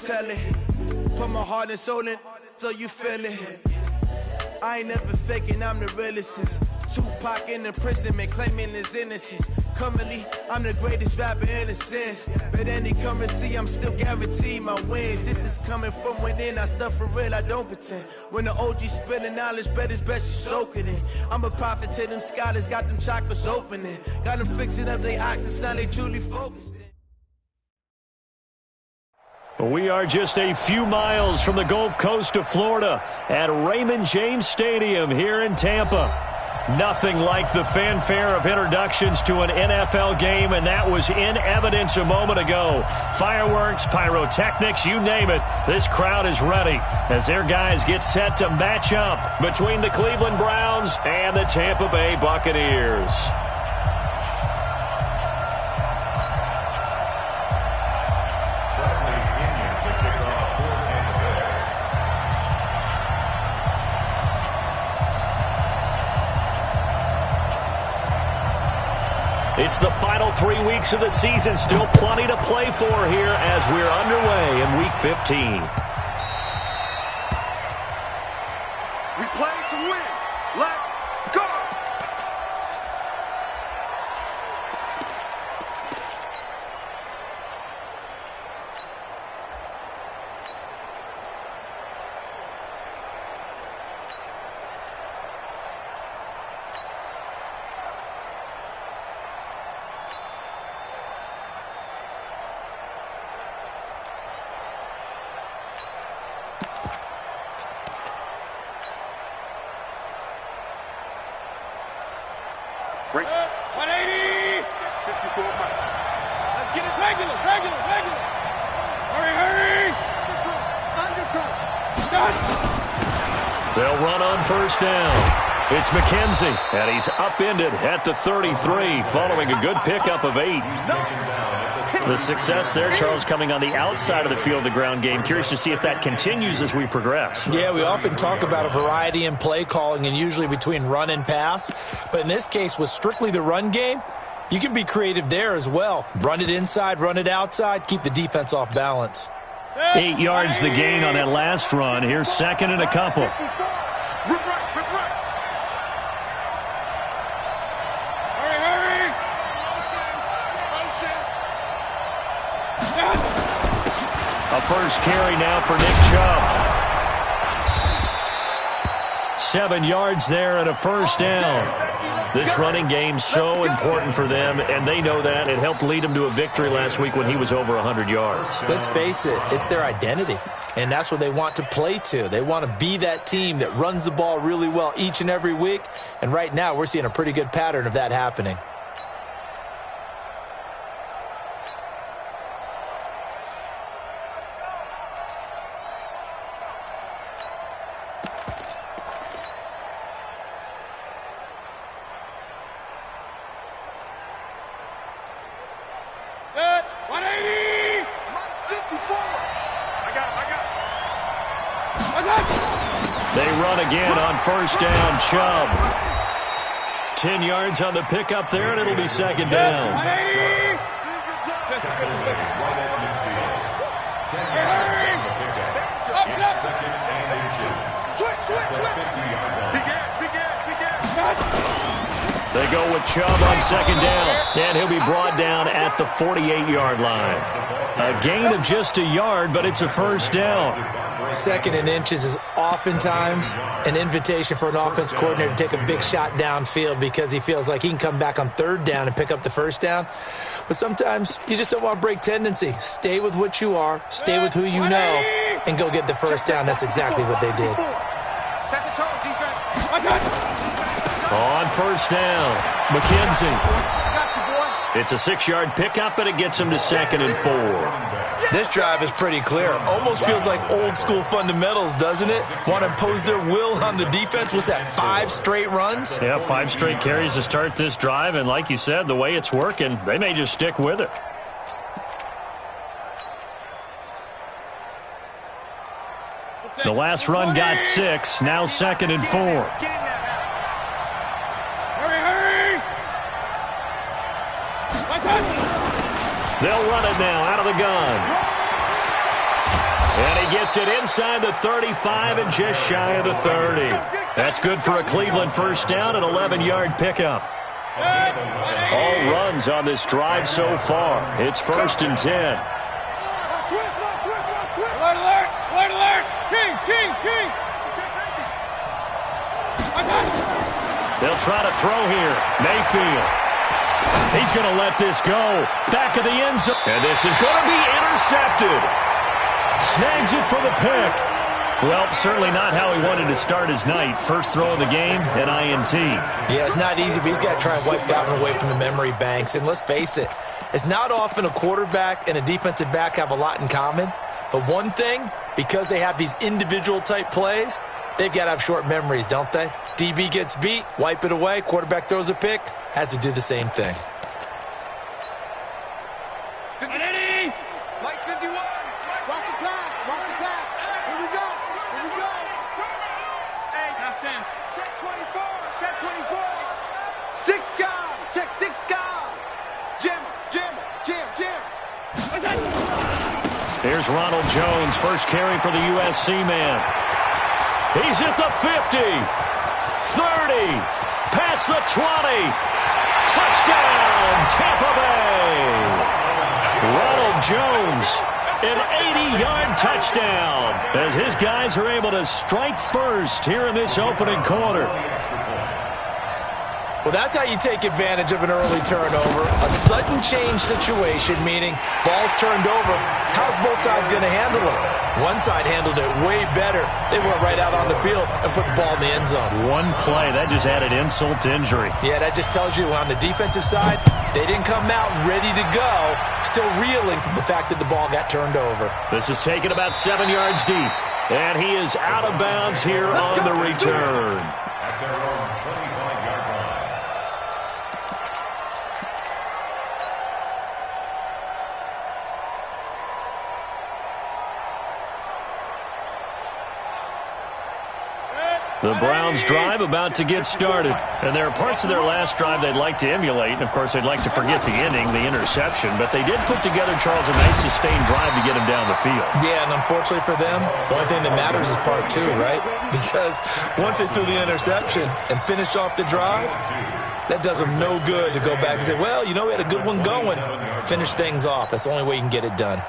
tell it. Put my heart and soul in, so you feel it. I ain't never faking, I'm the realest since Tupac in the prison, man, claiming his innocence. Currently, I'm the greatest rapper in a sense. But any currency, I'm still guaranteed my wins. This is coming from within, I stuff for real, I don't pretend. When the OG spilling knowledge, bet it's best you soak it in. I'm a prophet to them scholars, got them chakras opening. Got them fixing up their octaves, now they truly focused. We are just a few miles from the Gulf Coast of Florida at Raymond James Stadium here in Tampa. Nothing like the fanfare of introductions to an NFL game, and that was in evidence a moment ago. Fireworks, pyrotechnics, you name it. This crowd is ready as their guys get set to match up between the Cleveland Browns and the Tampa Bay Buccaneers. It's the final 3 weeks of the season. Still plenty to play for here as we're underway in Week 15. We play to win. Let's go! Break. 180! 54 miles. Let's get it regular. Hurry! They'll run on first down. It's McKenzie, and he's upended at the 33 following a good pickup of 8. The success there, Charles, coming on the outside of the field, the ground game. Curious to see if that continues as we progress. Yeah, we often talk about a variety in play calling and usually between run and pass. But in this case, with strictly the run game, you can be creative there as well. Run it inside, run it outside, keep the defense off balance. 8 yards the gain on that last run. Here's second and a couple. Rip right. Hurry! A first carry now for Nick Chubb. 7 yards there and a first down. This running game's so important for them, and they know that. It helped lead them to a victory last week when he was over 100 yards. Let's face it, it's their identity, and that's what they want to play to. They want to be that team that runs the ball really well each and every week, and right now we're seeing a pretty good pattern of that happening. They run again on first down. Chubb. 10 yards on the pickup there, and it'll be second down. They go with Chubb on second down, and he'll be brought down at the 48-yard line. A gain of just a yard, but it's a first down. Second and inches is oftentimes an invitation for an offense coordinator to take a big shot downfield because he feels like he can come back on third down and pick up the first down. But sometimes you just don't want to break tendency. Stay with what you are, stay with who you know, and go get the first down. That's exactly what they did. Set the tone, defense. On first down, McKenzie. It's a 6-yard pickup, and it gets him to second and 4. This drive is pretty clear. Almost feels like old-school fundamentals, doesn't it? Want to impose their will on the defense. What's that, 5 straight runs? Yeah, 5 straight carries to start this drive, and like you said, the way it's working, they may just stick with it. The last run got 6, now second and 4. They'll run it now out of the gun. And he gets it inside the 35 and just shy of the 30. That's good for a Cleveland first down, an 11-yard pickup. All runs on this drive so far. It's 1st and 10. Alert, alert! Alert, alert! King, king, king! They'll try to throw here. Mayfield. He's going to let this go. Back of the end zone. And this is going to be intercepted. Snags it for the pick. Well, certainly not how he wanted to start his night. First throw of the game, an INT. Yeah, it's not easy, but he's got to try and wipe that one away from the memory banks. And let's face it, it's not often a quarterback and a defensive back have a lot in common. But one thing, because they have these individual type plays, they've got to have short memories, don't they? DB gets beat, wipe it away, quarterback throws a pick, has to do the same thing. 180! Mike 51! Watch the pass! Watch the pass! Here we go! Here we go! Hey, that's 10. Check 24! Check 24! 6 guard! Check 6 guard! Jim! Jim! Jim! Jim! Here's Ronald Jones, first carry for the USC man. He's at the 50, 30, past the 20. Touchdown, Tampa Bay. Ronald Jones, an 80-yard touchdown as his guys are able to strike first here in this opening quarter. Well, that's how you take advantage of an early turnover. A sudden change situation, meaning ball's turned over. How's both sides going to handle it? One side handled it way better. They went right out on the field and put the ball in the end zone. One play, that just added insult to injury. Yeah, that just tells you on the defensive side, they didn't come out ready to go, still reeling from the fact that the ball got turned over. This is taken about 7 yards deep, and he is out of bounds here on the return. The Browns' drive about to get started. And there are parts of their last drive they'd like to emulate. And, of course, they'd like to forget the inning, the interception. But they did put together, Charles, a nice sustained drive to get him down the field. Yeah, and unfortunately for them, the only thing that matters is part 2, right? Because once they threw the interception and finished off the drive, that does them no good to go back and say, well, you know, we had a good one going. Finish things off. That's the only way you can get it done.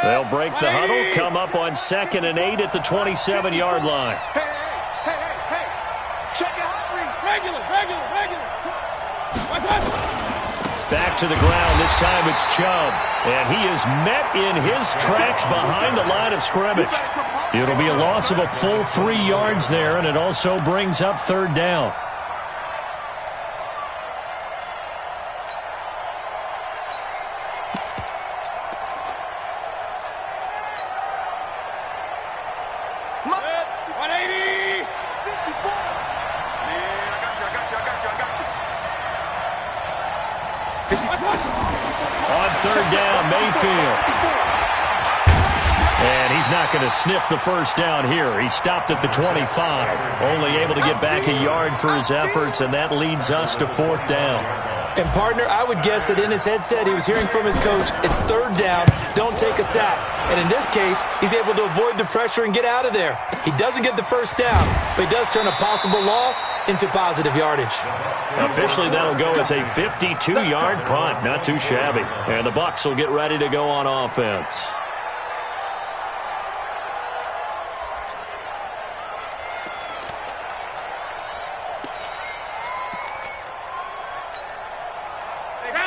They'll break the huddle, come up on 2nd and 8 at the 27-yard line. Hey! Check it out, regular! Back to the ground. This time it's Chubb. And he is met in his tracks behind the line of scrimmage. It'll be a loss of a full 3 yards there, and it also brings up 3rd down. On 3rd down, Mayfield. And he's not going to sniff the first down here. He stopped at the 25. Only able to get back a yard for his efforts, and that leads us to 4th down. And, partner, I would guess that in his headset he was hearing from his coach, it's 3rd down, don't take a sack. And in this case, he's able to avoid the pressure and get out of there. He doesn't get the first down, but he does turn a possible loss into positive yardage. Officially, that'll go as a 52-yard punt. Not too shabby. And the Bucs will get ready to go on offense.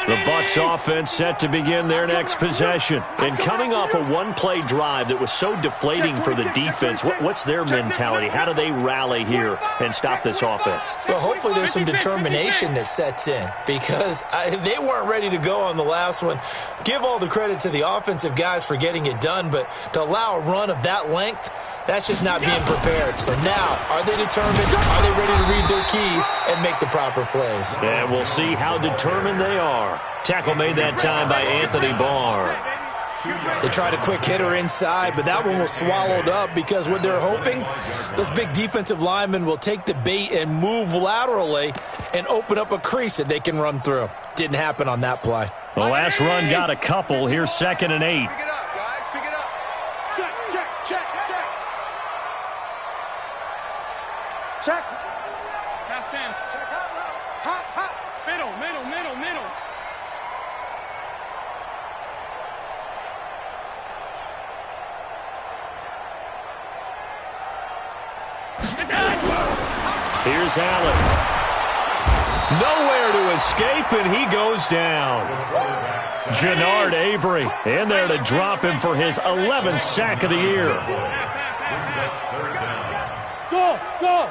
The Bucs offense set to begin their next possession. And coming off a one-play drive that was so deflating for the defense, what's their mentality? How do they rally here and stop this offense? Well, hopefully there's some determination that sets in because they weren't ready to go on the last one. Give all the credit to the offensive guys for getting it done, but to allow a run of that length, that's just not being prepared. So now, are they determined? Are they ready to read their keys and make the proper plays? And we'll see how determined they are. Tackle made that time by Anthony Barr. They tried a quick hitter inside, but that one was swallowed up because what they're hoping, those big defensive linemen will take the bait and move laterally and open up a crease that they can run through. Didn't happen on that play. The last run got a couple. Here's 2nd and 8. Pick it up, guys. Pick it up. Check, check, check, check. Check. Half 10. Check hot, hot, hot. Middle, middle, middle, middle. Here's Allen. Nowhere to escape, and he goes down. Jannard Avery in there to drop him for his 11th sack of the year. Go, go.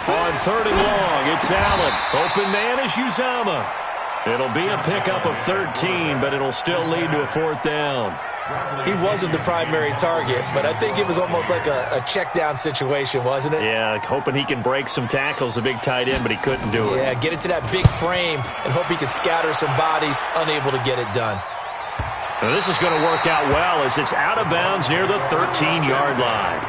On 3rd and long, it's Allen. Open man is Uzama. It'll be a pickup of 13, but it'll still lead to a 4th down. He wasn't the primary target, but I think it was almost like a check down situation, wasn't it? Yeah, hoping he can break some tackles, a big tight end, but he couldn't do it. Yeah, get into that big frame and hope he can scatter some bodies, unable to get it done. Now, this is going to work out well as it's out of bounds near the 13-yard line.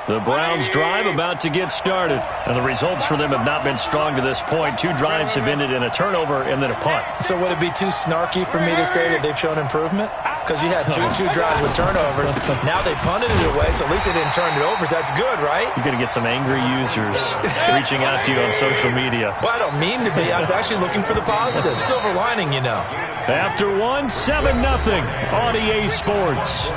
The Browns' drive about to get started, and the results for them have not been strong to this point. 2 drives have ended in a turnover and then a punt. So would it be too snarky for me to say that they've shown improvement? Because you had two drives with turnovers. Now they punted it away, so at least they didn't turn it over, so that's good, right? You're going to get some angry users reaching out to you on social media. Well, I don't mean to be. I was actually looking for the positive. Silver lining, you know. After 1, 7-0 on EA Sports.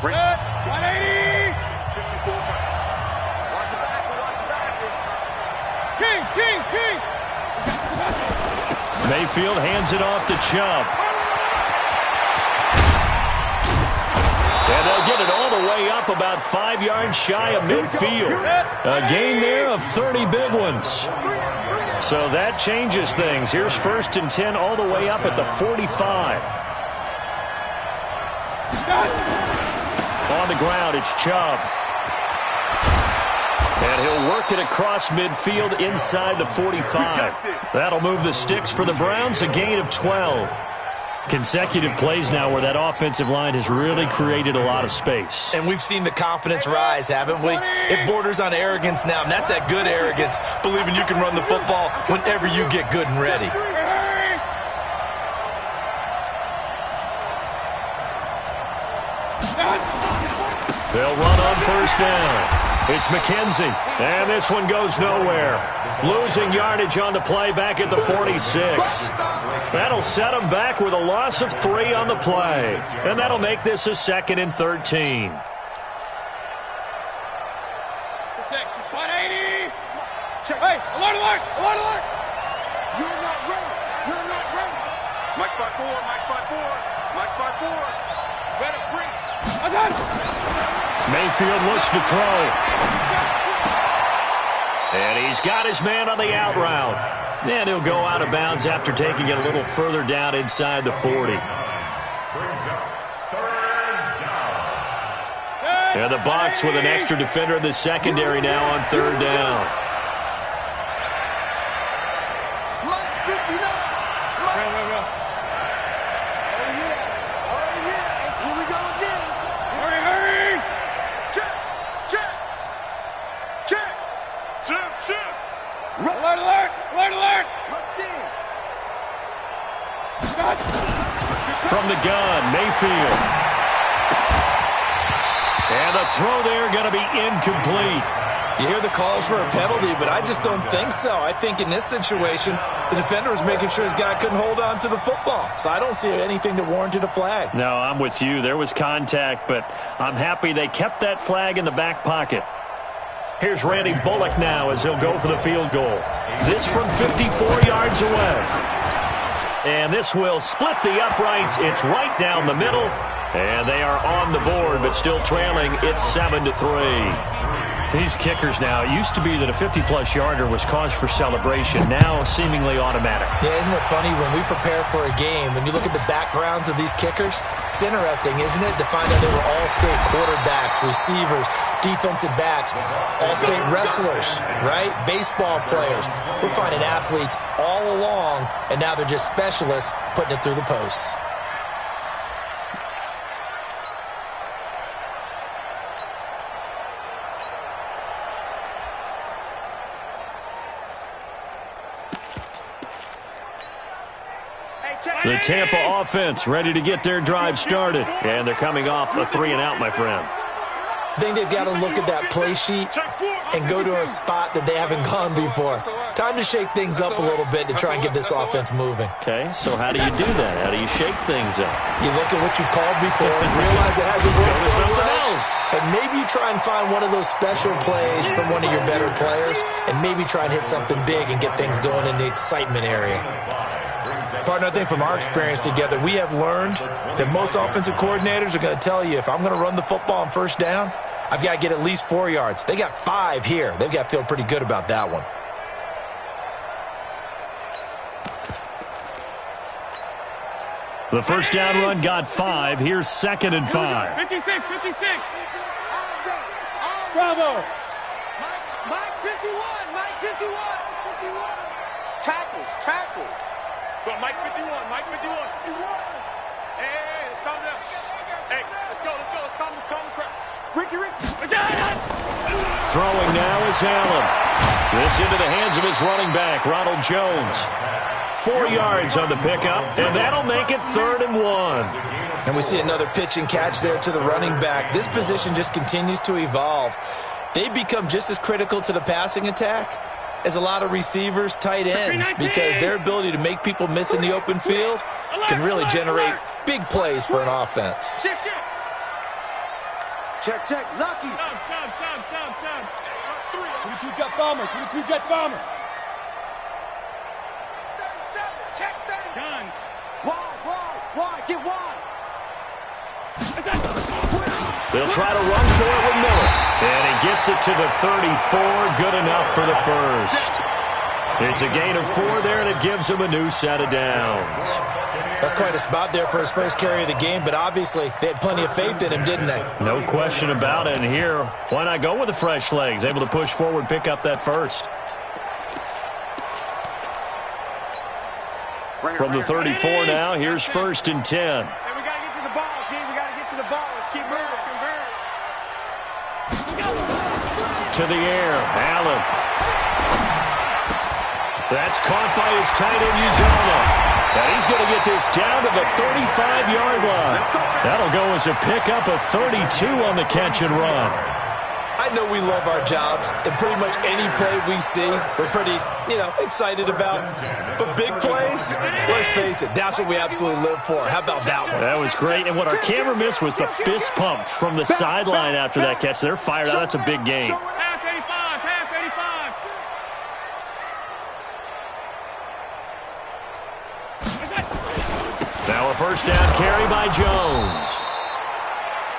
Bring it. 180. 54. Watch the back. Watch the back. King, king, king. Mayfield hands it off to Chubb. And they'll get it all the way up about 5 yards shy of midfield. A gain there of 30 big ones. So that changes things. Here's 1st and 10 all the way up at the 45. On the ground, it's Chubb. And he'll work it across midfield inside the 45. That'll move the sticks for the Browns, a gain of 12. Consecutive plays now where that offensive line has really created a lot of space. And we've seen the confidence rise, haven't we? It borders on arrogance now, and that's that good arrogance, believing you can run the football whenever you get good and ready. They'll run on 1st down. It's McKenzie, and this one goes nowhere. Losing yardage on the play back at the 46. That'll set them back with a loss of 3 on the play, and that'll make this a 2nd and 13. 180. Hey, alert, alert, alert, alert. You're not ready. You're not ready. Mike 5-4. Mike 5-4. Mike 5-4. Better bring. Mayfield looks to throw. And he's got his man on the out route. And he'll go out of bounds after taking it a little further down inside the 40. And the Bucs with an extra defender in the secondary now on 3rd down. Mike 59. Mike. Oh, yeah. Oh, yeah. And here we go again. Hurry, hurry. Check. Check. Check. Shift, shift. Alert, alert, alert, alert. Let's see. from the gun, Mayfield. And the throw there going to be incomplete. You hear the calls for a penalty, but I just don't think so. I think in this situation, the defender was making sure his guy couldn't hold on to the football. So I don't see anything that warranted a flag. No, I'm with you. There was contact, but I'm happy they kept that flag in the back pocket. Here's Randy Bullock now as he'll go for the field goal. This from 54 yards away. And this will split the uprights. It's right down the middle. And they are on the board, but still trailing. It's 7-3. These kickers now, it used to be that a 50-plus yarder was cause for celebration. Now seemingly automatic. Yeah, isn't it funny when we prepare for a game, when you look at the backgrounds of these kickers, it's interesting, isn't it, to find out they were all-state quarterbacks, receivers, defensive backs, all-state wrestlers, right? Baseball players. We're finding athletes all along, and now they're just specialists putting it through the posts. The Tampa offense ready to get their drive started. And they're coming off a 3-and-out, my friend. I think they've got to look at that play sheet and go to a spot that they haven't gone before. Time to shake things up a little bit to try and get this offense moving. Okay, so how do you do that? How do you shake things up? You look at what you called before and realize it hasn't worked Go to so something well. else. And maybe you try and find one of those special plays from one of your better players and maybe try and hit something big and get things going in the excitement area. Partner, I think from our experience together, we have learned that most offensive coordinators are going to tell you, if I'm going to run the football on first down, I've got to get at least 4 yards. They got 5 here. They've got to feel pretty good about that one. The first down run got 5. Here's 2nd and 5. 56. Bravo. Mike 51. Mike 51. Tackles. Go, Mike 51. Hey, let's calm down. Hey, let's go. Let's calm the crowd. Ricky. Throwing now is Allen. This into the hands of his running back, Ronald Jones. 4 yards on the pickup, and that'll make it 3rd and 1. And we see another pitch and catch there to the running back. This position just continues to evolve. They become just as critical to the passing attack as a lot of receivers, tight ends, because their ability to make people miss in the open field can really generate big plays for an offense. Check. Lucky. Stop. 22 jet bomber. 22 jet bomber. 37. Check 30. Done. Wide. Get wide. They'll try to run for it with Miller. And he gets it to the 34. Good enough for the first. It's a gain of 4 there, and it gives him a new set of downs. That's quite a spot there for his first carry of the game, but obviously they had plenty of faith in him, didn't they? No question about it. And here, why not go with the fresh legs? Able to push forward, pick up that first. From the 34 now, here's 1st and 10. And we got to get to the ball, team. We got to get to the ball. Let's keep moving. To the air, Allen. That's caught by his tight end, Uzomah. And he's going to get this down to the 35-yard line. That'll go as a pickup of 32 on the catch and run. I know we love our jobs, and pretty much any play we see, we're pretty, excited about. But big plays, let's face it, that's what we absolutely live for. How about that one? That was great. And what our camera missed was the fist pump from the sideline after that catch. They're fired out. That's a big gain. Pass 85. Now a first down carry by Jones.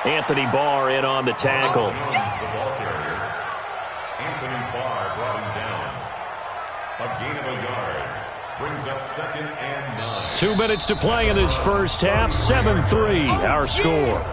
Anthony Barr in on the tackle. Anthony Barr brought him down. A gain of a yard. Brings up 2nd and 9. 2 minutes to play in this first half. 7-3 our score.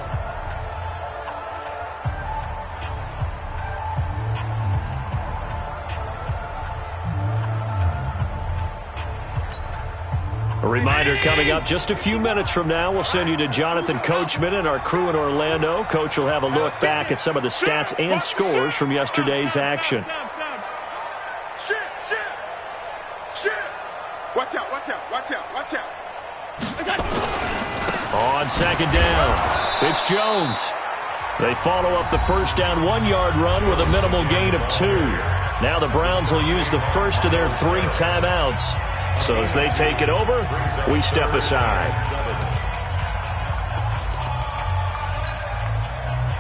A reminder coming up just a few minutes from now, we'll send you to Jonathan Coachman and our crew in Orlando. Coach will have a look back at some of the stats and scores from yesterday's action. Shit. Watch out. On second down, it's Jones. They follow up the first down 1-yard run with a minimal gain of 2. Now the Browns will use the first of their 3 timeouts. So as they take it over, we step aside.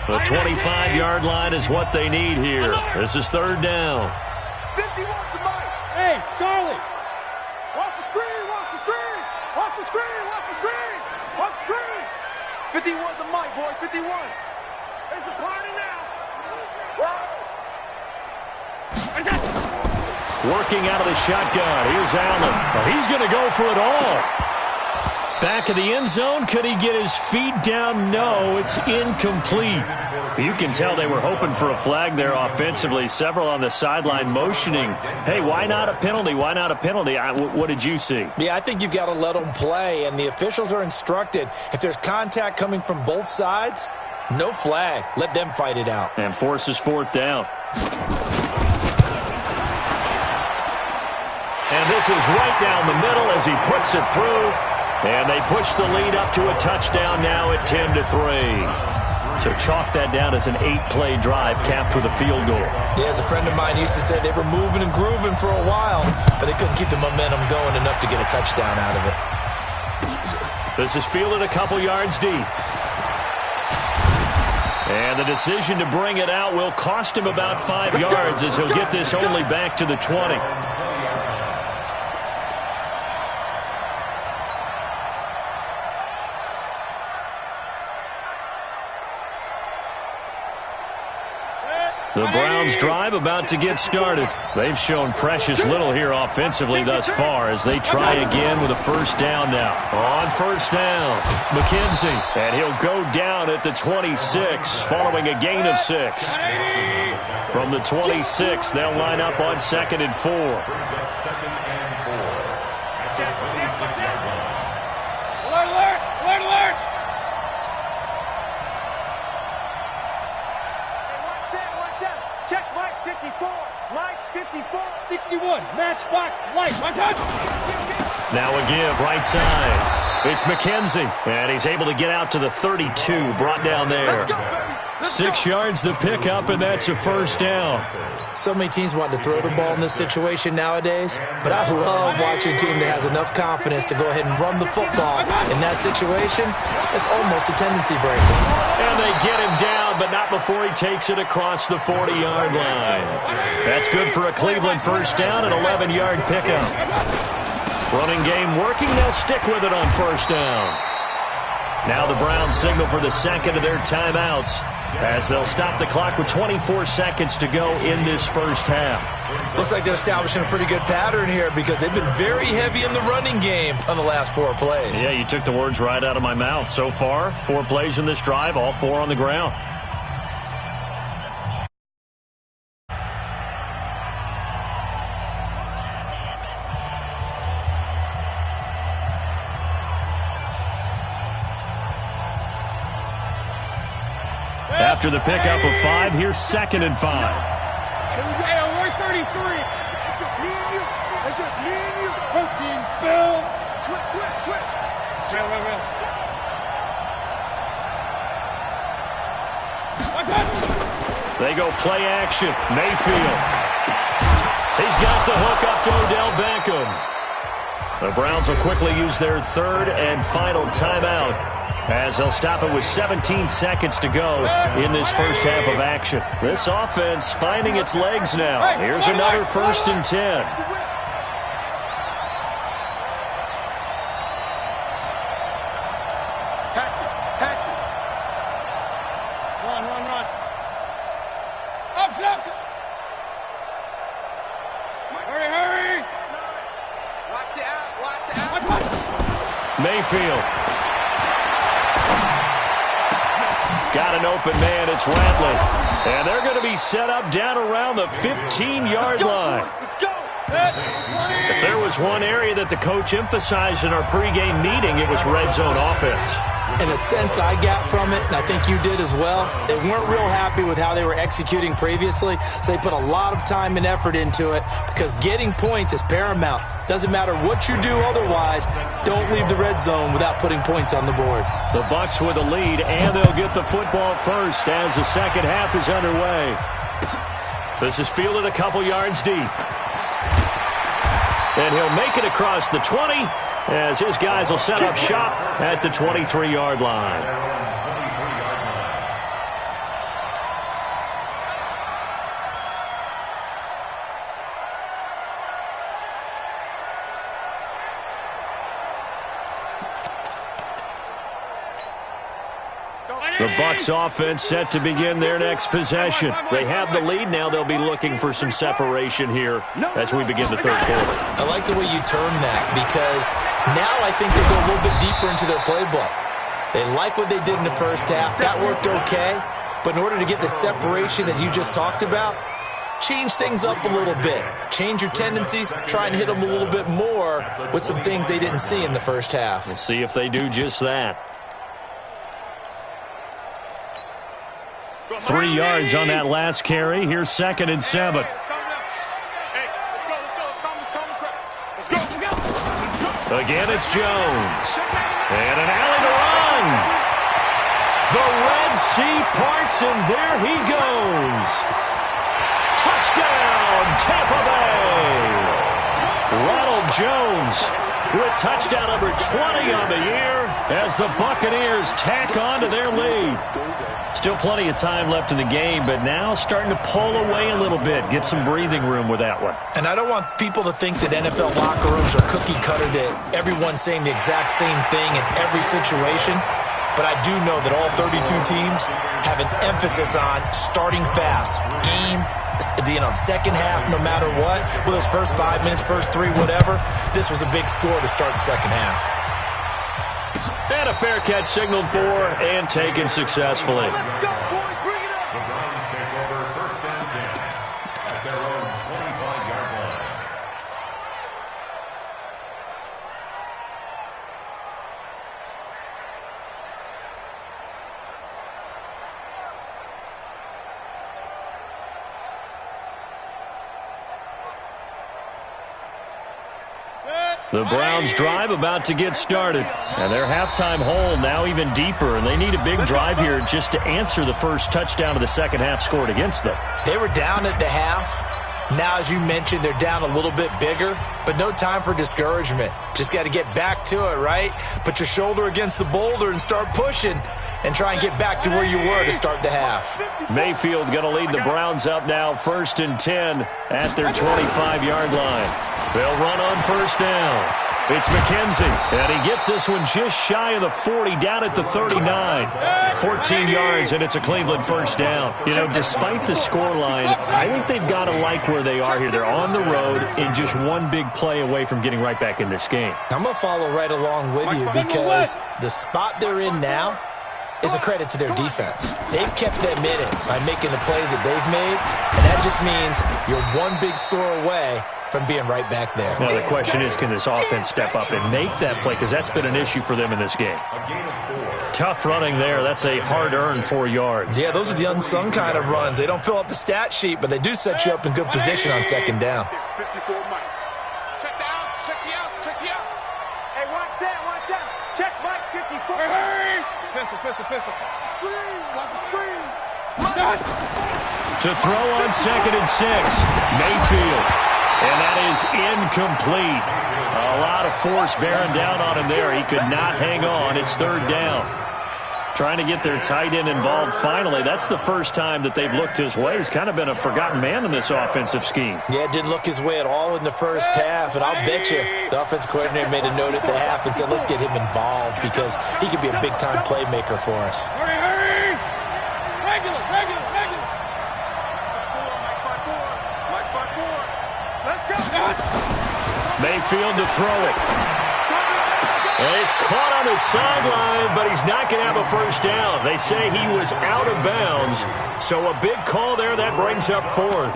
The 25-yard line is what they need here. This is third down. 50 wants the mic. Hey, Charlie. Watch the screen, watch the screen. Watch the screen, watch the screen. Watch the screen. 51 the mic, boy, 51. It's a party now. Working out of the shotgun. Here's Allen. Oh, he's going to go for it all. Back of the end zone. Could he get his feet down? No, it's incomplete. You can tell they were hoping for a flag there offensively. Several on the sideline motioning. Hey, why not a penalty? Why not a penalty? What did you see? Yeah, I think you've got to let them play, and the officials are instructed. If there's contact coming from both sides, no flag. Let them fight it out. And forces fourth down. And this is right down the middle as he puts it through. And they push the lead up to a touchdown now at 10-3. So chalk that down as an 8-play drive capped with a field goal. Yeah, as a friend of mine used to say, they were moving and grooving for a while, but they couldn't keep the momentum going enough to get a touchdown out of it. This is fielded a couple yards deep. And the decision to bring it out will cost him about 5 yards as he'll get this only back to the 20. The Browns drive about to get started. They've shown precious little here offensively thus far as they try again with a first down now. On first down, McKenzie. And he'll go down at the 26 following a gain of 6. From the 26, they'll line up on 2nd and 4. Alert, alert, alert, alert. Check Mike 54. Mike 54. 61. Matchbox light. One touch. Now a give right side. It's McKenzie. And he's able to get out to the 32. Brought down there. 6 yards the pickup, and that's a first down. So many teams want to throw the ball in this situation nowadays, but I love watching a team that has enough confidence to go ahead and run the football. In that situation, it's almost a tendency breaker. And they get him down, but not before he takes it across the 40-yard line. That's good for a Cleveland first down, an 11-yard pickup. Running game working, they'll stick with it on first down. Now the Browns signal for the second of their timeouts as they'll stop the clock with 24 seconds to go in this first half. Looks like they're establishing a pretty good pattern here because they've been very heavy in the running game on the last 4 plays. Yeah, you took the words right out of my mouth. So far, 4 plays in this drive, all 4 on the ground. After the pickup of 5, here's 2nd and 5. Hey, we're 33. It's just me and you. It's just me and you. Protein spill. Switch. Real. One touch. They go play action. Mayfield. He's got the hook up to Odell Beckham. The Browns will quickly use their 3rd and final timeout as they'll stop it with 17 seconds to go in this first half of action. This offense finding its legs now. Here's another 1st and 10. Hatch it. Run. Up. Hurry. Watch the out. Mayfield. Got an open man, it's Ratley. And they're going to be set up down around the 15-yard line. Let's go. If there was one area that the coach emphasized in our pregame meeting, it was red zone offense. In a sense I got from it, and I think you did as well, they weren't real happy with how they were executing previously, so they put a lot of time and effort into it because getting points is paramount. Doesn't matter what you do otherwise, don't leave the red zone without putting points on the board. The Bucs with a lead, and they'll get the football first as the second half is underway. This is fielded a couple yards deep. And he'll make it across the 20 as his guys will set up shop at the 23-yard line. The Bucs offense set to begin their next possession. They have the lead now. They'll be looking for some separation here as we begin the third quarter. I like the way you term that because now I think they go a little bit deeper into their playbook. They like what they did in the first half. That worked okay. But in order to get the separation that you just talked about, change things up a little bit. Change your tendencies. Try and hit them a little bit more with some things they didn't see in the first half. We'll see if they do just that. 3 yards on that last carry. Here's 2nd and 7. Again, it's Jones. And an alley to run. The Red Sea parts, and there he goes. Touchdown, Tampa Bay. Ronald Jones with touchdown number 20 on the year as the Buccaneers tack on to their lead. Still plenty of time left in the game, but now starting to pull away a little bit, get some breathing room with that one. And I don't want people to think that NFL locker rooms are cookie-cutter, that everyone's saying the exact same thing in every situation. But I do know that all 32 teams have an emphasis on starting fast. Game, second half, no matter what. Well, those first 5 minutes, first 3, whatever. This was a big score to start the second half. And a fair catch signaled for and taken successfully. The Browns take over 1st and 10 at their own 25-yard line. The Browns drive about to get started. And their halftime hole now even deeper. And they need a big drive here just to answer the first touchdown of the second half scored against them. They were down at the half. Now, as you mentioned, they're down a little bit bigger. But no time for discouragement. Just got to get back to it, right? Put your shoulder against the boulder and start pushing. And try and get back to where you were to start the half. Mayfield going to lead the Browns up now 1st and 10 at their 25-yard line. They'll run on 1st down. It's McKenzie, and he gets this one just shy of the 40, down at the 39. 14 yards, and it's a Cleveland 1st down. You know, despite the scoreline, I think they've got to like where they are here. They're on the road and just one big play away from getting right back in this game. I'm going to follow right along with you because the spot they're in now is a credit to their defense. They've kept them in it by making the plays that they've made, and that just means you're one big score away from being right back there. Now, the question is, can this offense step up and make that play? Because that's been an issue for them in this game. Tough running there. That's a hard-earned 4 yards. Yeah, those are the unsung kind of runs. They don't fill up the stat sheet, but they do set you up in good position on 2nd down. 54 Mike. Check the out, check the out, check the out. Hey, watch that. Check Mike 54. Hey! Pistol. Screen, watch the screen. To throw on 2nd and 6, Mayfield. And that is incomplete. A lot of force bearing down on him there. He could not hang on. It's 3rd down. Trying to get their tight end involved finally. That's the first time that they've looked his way. He's kind of been a forgotten man in this offensive scheme. Yeah, it didn't look his way at all in the first half. And I'll bet you the offense coordinator made a note at the half and said, let's get him involved because he could be a big-time playmaker for us. Hurry! Regular! Mike 54. Let's go. Mayfield to throw it. And he's caught on the sideline, but he's not going to have a 1st down. They say he was out of bounds. So a big call there. That brings up 4th.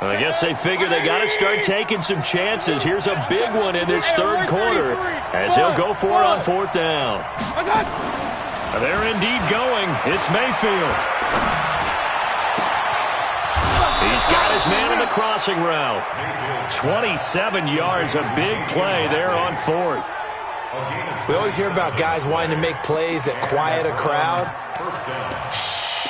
I guess they figure they got to start taking some chances. Here's a big one in this third quarter as he'll go for it on fourth down. They're indeed going. It's Mayfield. He's got his man in the crossing route. 27 yards, a big play there on fourth. We always hear about guys wanting to make plays that quiet a crowd.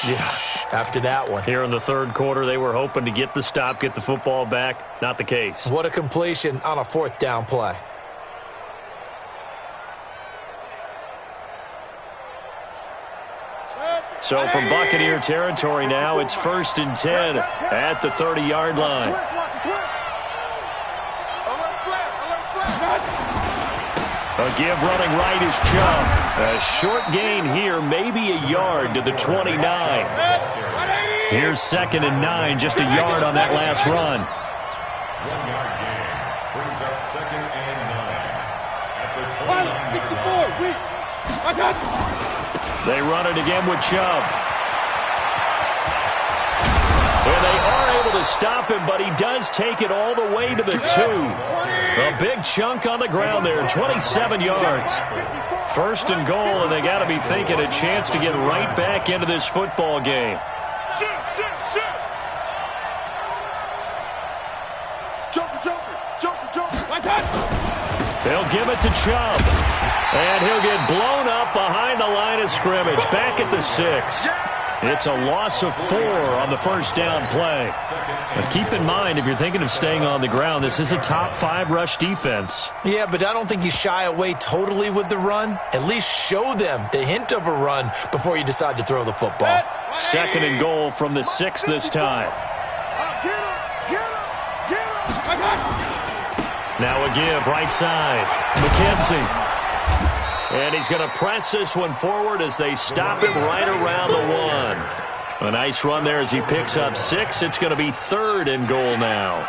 Yeah. After that one. Here in the third quarter, they were hoping to get the stop, get the football back. Not the case. What a completion on a fourth down play. So from Buccaneer territory now, it's 1st and 10 at the 30-yard line. A give running right is Chubb. A short gain here, maybe a yard to the 29. Here's 2nd and 9, just a yard on that last run. 1-yard gain brings up 2nd and 9 at the 29. They run it again with Chubb. And they are able to stop him, but he does take it all the way to the 2. A big chunk on the ground there, 27 yards. 1st and goal, and they got to be thinking a chance to get right back into this football game. They'll give it to Chubb. And he'll get blown up behind the line of scrimmage, back at the 6. It's a loss of 4 on the first down play. But keep in mind, if you're thinking of staying on the ground, this is a top 5 rush defense. Yeah, but I don't think you shy away totally with the run. At least show them the hint of a run before you decide to throw the football. 2nd and goal from the 6 this time. Now a give, right side. McKenzie. And he's going to press this one forward as they stop him right around the 1. A nice run there as he picks up 6. It's going to be 3rd and goal now.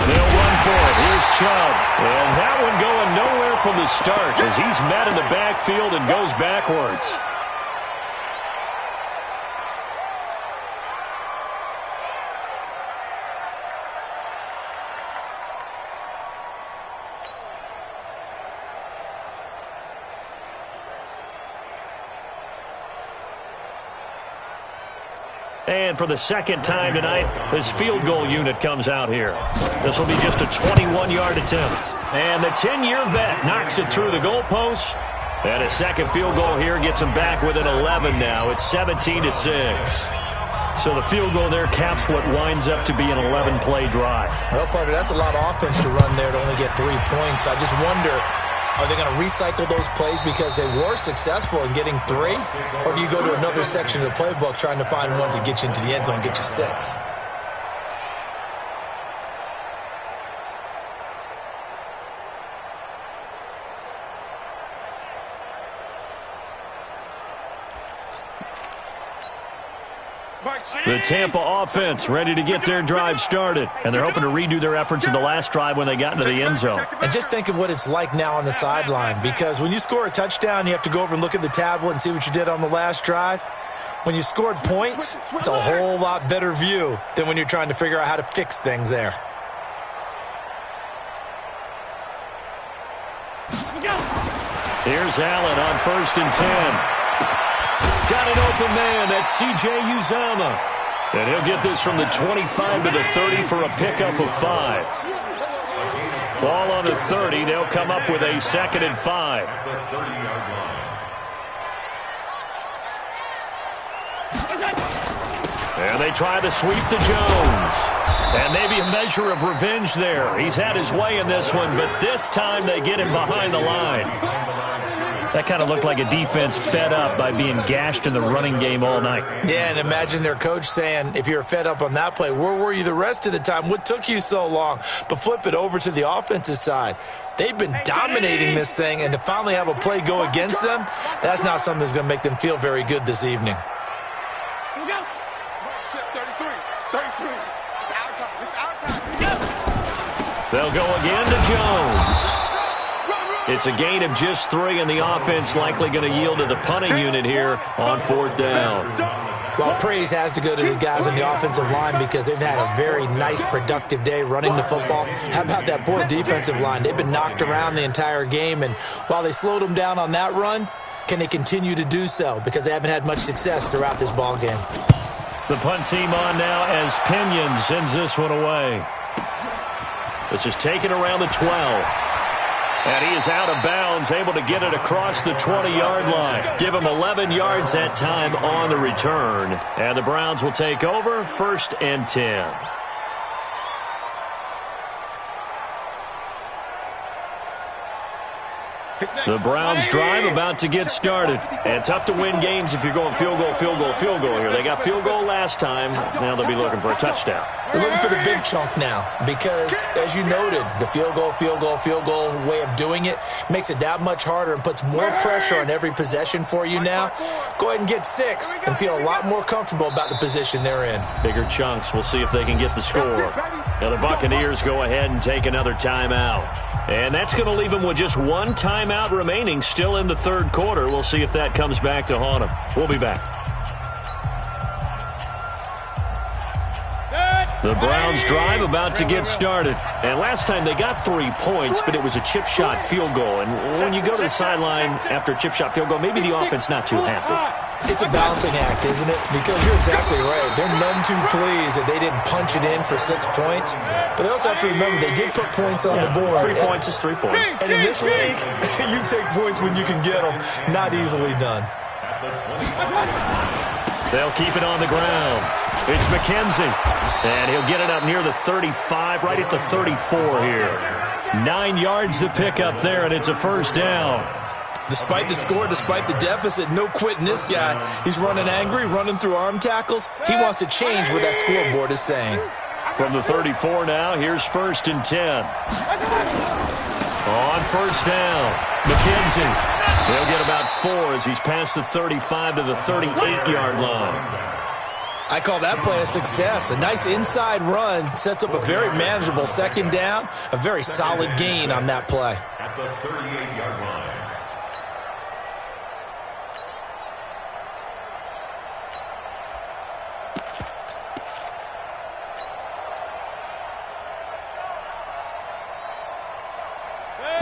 They'll run for it. Here's Chubb. And that one going nowhere from the start as he's met in the backfield and goes backwards. And for the second time tonight, this field goal unit comes out here. This will be just a 21-yard attempt. And the 10-year vet knocks it through the goalpost. And a second field goal here gets him back within 11 now. It's 17-6. So the field goal there caps what winds up to be an 11-play drive. Well, Parker, that's a lot of offense to run there to only get 3 points. I just wonder, are they going to recycle those plays because they were successful in getting 3? Or do you go to another section of the playbook trying to find ones that get you into the end zone and get you 6? The Tampa offense ready to get their drive started. And they're hoping to redo their efforts in the last drive when they got into the end zone. And just think of what it's like now on the sideline. Because when you score a touchdown, you have to go over and look at the tablet and see what you did on the last drive. When you scored points, it's a whole lot better view than when you're trying to figure out how to fix things there. Here's Allen on 1st and 10. Got an open man. That's C.J. Uzomah. And he'll get this from the 25 to the 30 for a pickup of 5. Ball on the 30. They'll come up with a 2nd and 5. And they try the sweep to Jones. And maybe a measure of revenge there. He's had his way in this one, but this time they get him behind the line. That kind of looked like a defense fed up by being gashed in the running game all night. Yeah, and imagine their coach saying, if you're fed up on that play, where were you the rest of the time? What took you so long? But flip it over to the offensive side. They've been dominating this thing, and to finally have a play go against them, that's not something that's going to make them feel very good this evening. Here we go. 33. It's our time. It's our time. They'll go again to Jones. It's a gain of just 3, and the offense likely going to yield to the punting unit here on 4th down. Well, praise has to go to the guys on the offensive line because they've had a very nice, productive day running the football. How about that poor defensive line? They've been knocked around the entire game, and while they slowed them down on that run, can they continue to do so? Because they haven't had much success throughout this ball game. The punt team on now as Pinion sends this one away. This is taken around the 12. And he is out of bounds, able to get it across the 20-yard line. Give him 11 yards that time on the return. And the Browns will take over 1st and 10. The Browns drive about to get started. And tough to win games if you're going field goal, field goal, field goal here. They got field goal last time. Now they'll be looking for a touchdown. They're looking for the big chunk now because, as you noted, the field goal way of doing it makes it that much harder and puts more pressure on every possession for you now. Go ahead and get 6 and feel a lot more comfortable about the position they're in. Bigger chunks. We'll see if they can get the score. Now the Buccaneers go ahead and take another timeout. And that's going to leave them with just 1 timeout remaining still in the 3rd quarter. We'll see if that comes back to haunt them. We'll be back. The Browns drive about to get started. And last time they got 3 points, but it was a chip shot field goal. And when you go to the sideline after a chip shot field goal, maybe the offense not too happy. It's a balancing act, isn't it? Because you're exactly right. They're none too pleased that they didn't punch it in for 6 points. But they also have to remember they did put points on the board. 3 points is 3 points. And in this league, you take points when you can get them. Not easily done. They'll keep it on the ground. It's McKenzie. And he'll get it up near the 35, right at the 34 here. 9 yards to pick up there, and it's a 1st down. Despite the score, despite the deficit, no quitting this guy. He's running angry, running through arm tackles. He wants to change what that scoreboard is saying. From the 34 now, here's 1st and 10. On 1st down, McKenzie. He'll get about 4 as he's past the 35 to the 38-yard line. I call that play a success. A nice inside run sets up a very manageable 2nd down. A very solid gain on that play. At the 38-yard line.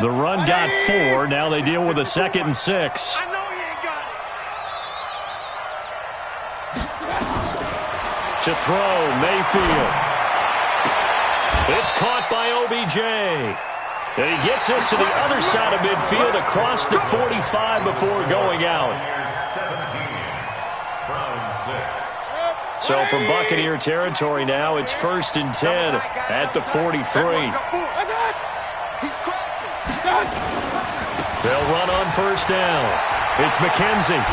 The run got 4. Now they deal with a 2nd and 6. I know you ain't got it. To throw, Mayfield. It's caught by OBJ. And he gets this to the other side of midfield across the 45 before going out. 17, Brown 6. So from Buccaneer territory now, it's 1st and 10 at the 43. They'll run on 1st down. It's McKenzie.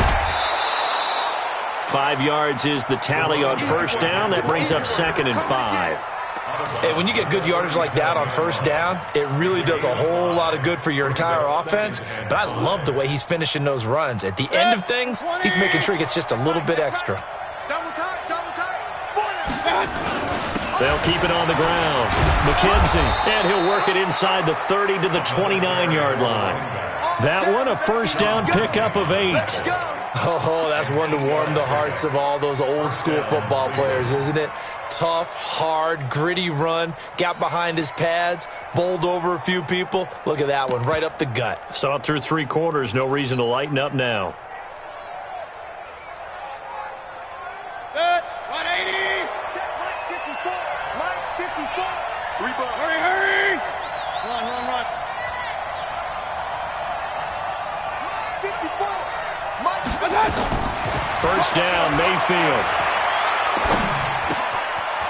5 yards is the tally on 1st down. That brings up 2nd and 5. Hey, when you get good yardage like that on 1st down, it really does a whole lot of good for your entire offense. But I love the way he's finishing those runs. At the end of things, he's making sure he gets just a little bit extra. Double tight. They'll keep it on the ground. McKenzie, and he'll work it inside the 30 to the 29-yard line. That one, a 1st down pickup of 8. Oh, that's one to warm the hearts of all those old-school football players, isn't it? Tough, hard, gritty run, got behind his pads, bowled over a few people. Look at that one, right up the gut. Saw it through 3 quarters, no reason to lighten up now. First down, Mayfield.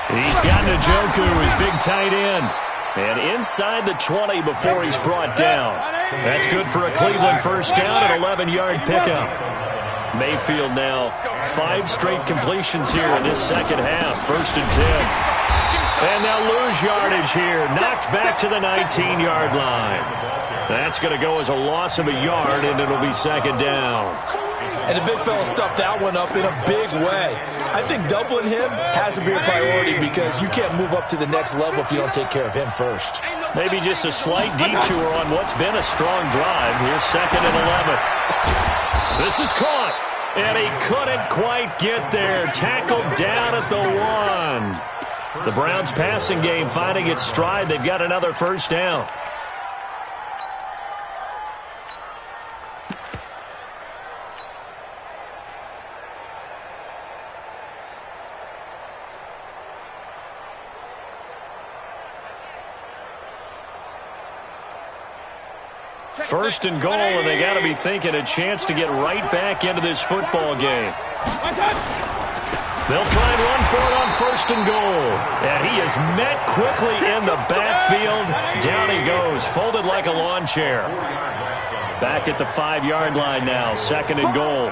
He's got Njoku, his big tight end. And inside the 20 before he's brought down. That's good for a Cleveland 1st down and 11-yard pickup. Mayfield now 5 straight completions here in this 2nd half. 1st and 10. And they'll lose yardage here. Knocked back to the 19-yard line. That's going to go as a loss of a yard, and it'll be 2nd down. And the big fella stuffed that one up in a big way. I think doubling him has to be a priority because you can't move up to the next level if you don't take care of him first. Maybe just a slight detour on what's been a strong drive. Here's 2nd and 11. This is caught, and he couldn't quite get there. Tackled down at the 1. The Browns' passing game finding its stride. They've got another first down. First and goal, and they got to be thinking a chance to get right back into this football game. They'll try and run for it on 1st and goal. And he is met quickly in the backfield. Down he goes, folded like a lawn chair. Back at the 5-yard line now, 2nd and goal.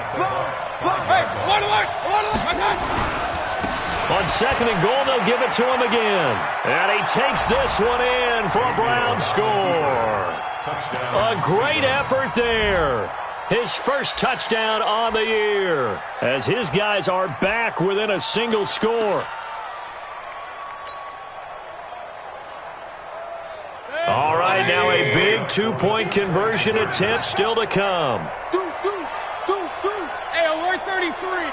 On 2nd and goal, they'll give it to him again. And he takes this one in for a Brown score. A great effort there. His first touchdown on the year, as his guys are back within a single score. All right, now a big 2-point conversion attempt still to come. Hey, alert 33.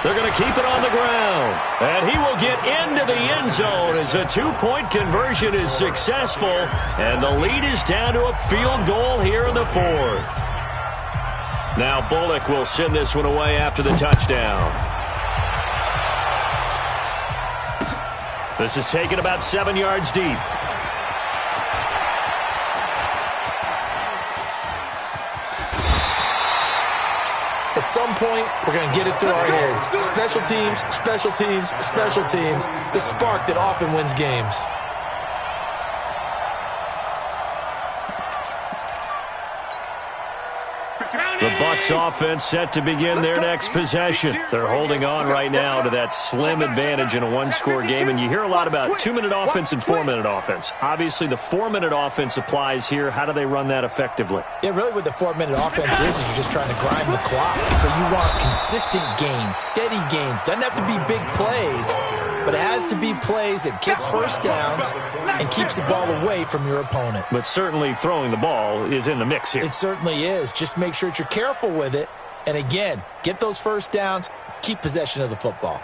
They're going to keep it on the ground. And he will get into the end zone as a 2-point conversion is successful. And the lead is down to a field goal here in the 4th. Now Bullock will send this one away after the touchdown. This is taken about 7 yards deep. At some point, we're going to get it through our heads. Special teams, special teams, special teams. The spark that often wins games. The Bucs offense set to begin their next possession. They're holding on right now to that slim advantage in a 1-score game. And you hear a lot about 2-minute offense and 4-minute offense. Obviously, the 4-minute offense applies here. How do they run that effectively? Yeah, really what the 4-minute offense is you're just trying to grind the clock. So you want consistent gains, steady gains. Doesn't have to be big plays, but it has to be plays that gets first downs and keeps the ball away from your opponent. But certainly throwing the ball is in the mix here. It certainly is. Just make sure that you're careful with it. And again, get those first downs, keep possession of the football.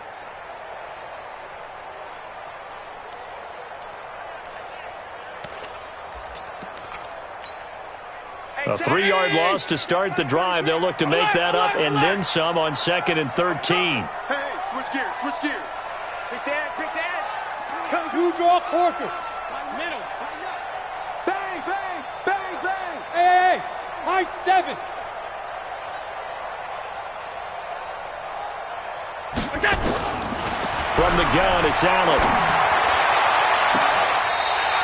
A 3-yard loss to start the drive. They'll look to make that up and then some on 2nd and 13. Hey, switch gears, switch gears. Pick the edge, pick the edge. Come, You draw quarters. Middle. bang, bang, bang, bang. Hey, high 7. From the gun, it's Allen.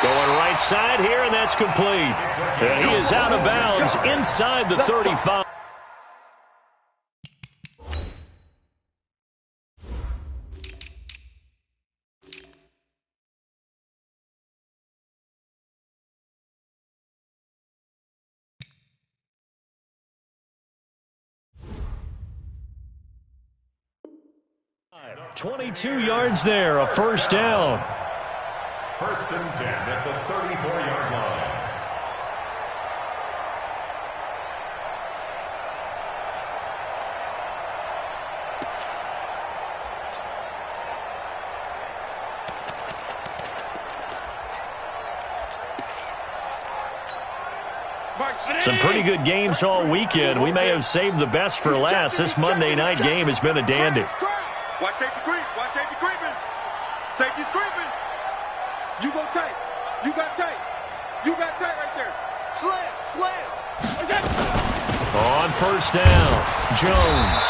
Going right side here, and that's complete. And he is out of bounds inside the 35. .22 yards there, a first down. 1st and 10 at the 34-yard line. Some pretty good games all weekend. We may have saved the best for last. This Monday night game has been a dandy. Watch safety creep. Watch safety creeping. Safety's creeping. You go tight. You got tight. You got tight right there. Slam. Slam. On first down, Jones.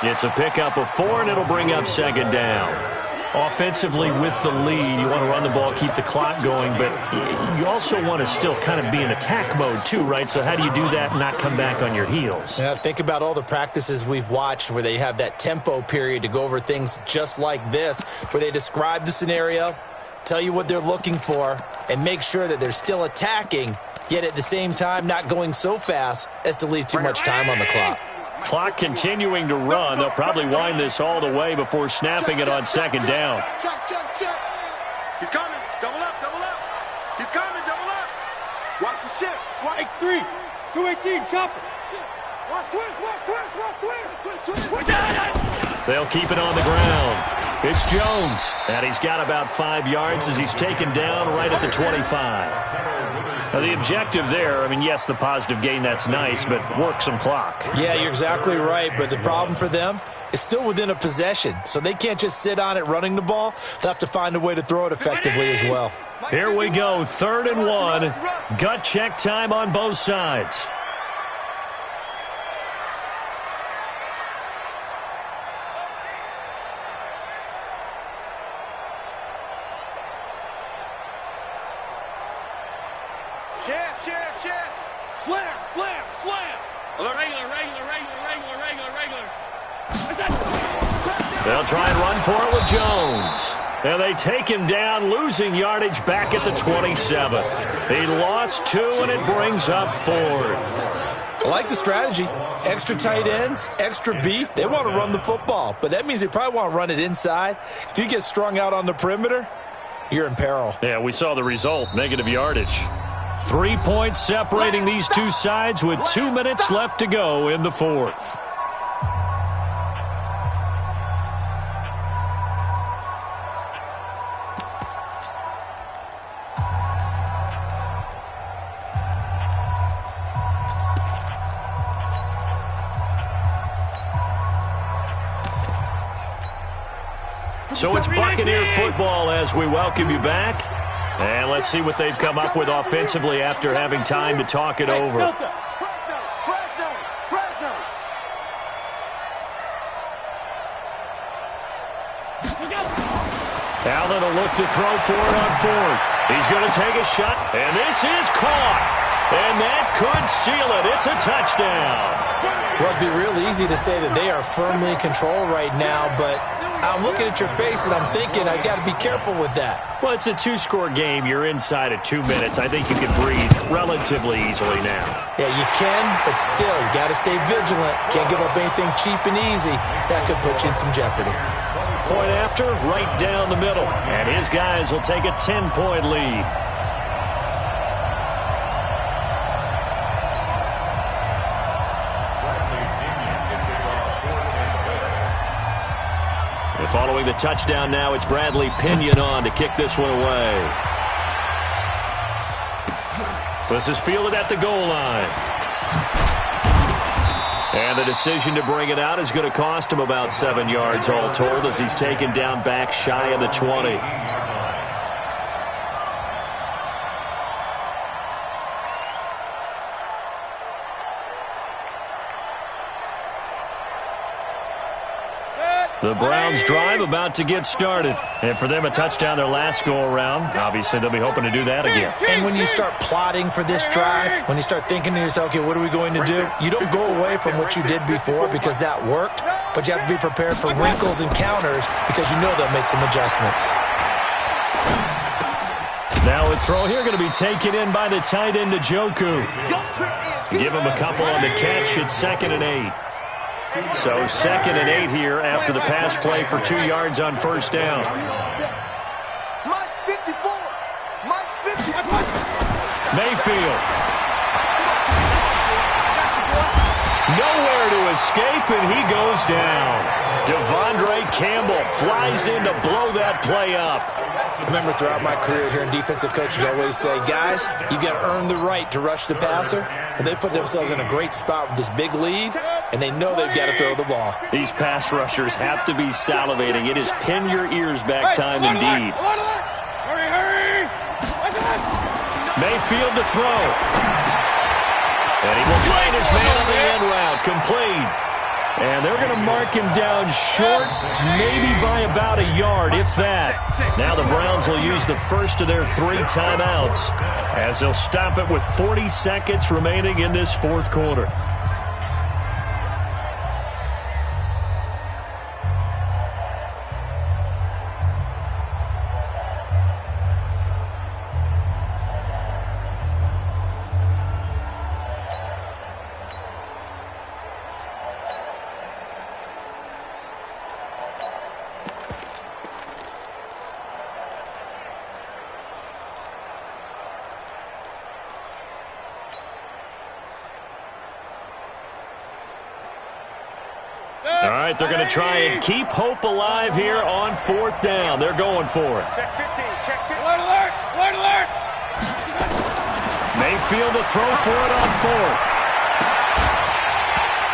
It's a pickup of 4, and it'll bring up 2nd down. Offensively with the lead, you want to run the ball, keep the clock going, but you also want to still kind of be in attack mode too, right? So how do you do that and not come back on your heels? Yeah, think about all the practices we've watched where they have that tempo period to go over things just like this, where they describe the scenario, tell you what they're looking for, and make sure that they're still attacking, yet at the same time not going so fast as to leave too much time on the clock. Clock continuing to run. They'll probably wind this all the way before snapping it on second down. Check. He's coming. Double up. He's coming. Double up. Watch the ship. X3. 218. Chopper. Watch twist. They'll keep it on the ground. It's Jones, and he's got about 5 yards as he's taken down right at the 25. Now, the objective there, I mean, yes, the positive gain, that's nice, but work some clock. Yeah, you're exactly right, but the problem for them is still within a possession, so they can't just sit on it running the ball. They'll have to find a way to throw it effectively as well. Here we go, 3rd and 1. Gut check time on both sides. Slam. Regular. They'll try and run for it with Jones. And they take him down, losing yardage back at the 27. He lost 2, and it brings up 4th. I like the strategy. Extra tight ends, extra beef. They want to run the football, but that means they probably want to run it inside. If you get strung out on the perimeter, you're in peril. Yeah, we saw the result, negative yardage. 3 points separating these two sides with 2 minutes left to go in the 4th. So it's Buccaneer football as we welcome you back. And let's see what they've come up with offensively after having time to talk it over. Allen will look to throw for it on 4th. He's going to take a shot, and this is caught. And that could seal it. It's a touchdown. Well, it'd be real easy to say that they are firmly in control right now, but I'm looking at your face and I'm thinking I got to be careful with that. Well, it's a 2-score game. You're inside at 2 minutes. I think you can breathe relatively easily now. Yeah, you can, but still, you got to stay vigilant. Can't give up anything cheap and easy. That could put you in some jeopardy. Point after, right down the middle. And his guys will take a 10-point lead. Following the touchdown now, it's Bradley Pinion on to kick this one away. This is fielded at the goal line. And the decision to bring it out is going to cost him about 7 yards all told as he's taken down back shy of the 20. The Browns drive about to get started. And for them, a touchdown their last go-around. Obviously, they'll be hoping to do that again. And when you start plotting for this drive, when you start thinking to yourself, okay, what are we going to do? You don't go away from what you did before because that worked, but you have to be prepared for wrinkles and counters because you know they'll make some adjustments. Now a throw here going to be taken in by the tight end, Njoku. Give him a couple on the catch. It's 2nd and 8. So 2nd and 8 here after the pass play for 2 yards on first down. Mike 54. Mayfield. Nowhere to escape, and he goes down. Devondre Campbell flies in to blow that play up. Remember, throughout my career here in defensive coaches always say, guys, you got to earn the right to rush the passer. And they put themselves in a great spot with this big lead, and they know they've got to throw the ball. These pass rushers have to be salivating. It is pin your ears back time indeed. Hurry! Mayfield to throw. And he will find his man on the end route. Complete. And they're going to mark him down short, maybe by about a yard, if that. Now the Browns will use the first of their 3 timeouts as they'll stop it with 40 seconds remaining in this 4th quarter. All right, they're going to try and keep hope alive here on 4th down. They're going for it. Check 50. Check 50. Alert, alert. Alert, alert. Mayfield to throw for it on 4th.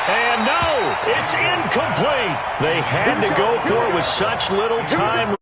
And no, it's incomplete. They had to go for it with such little time.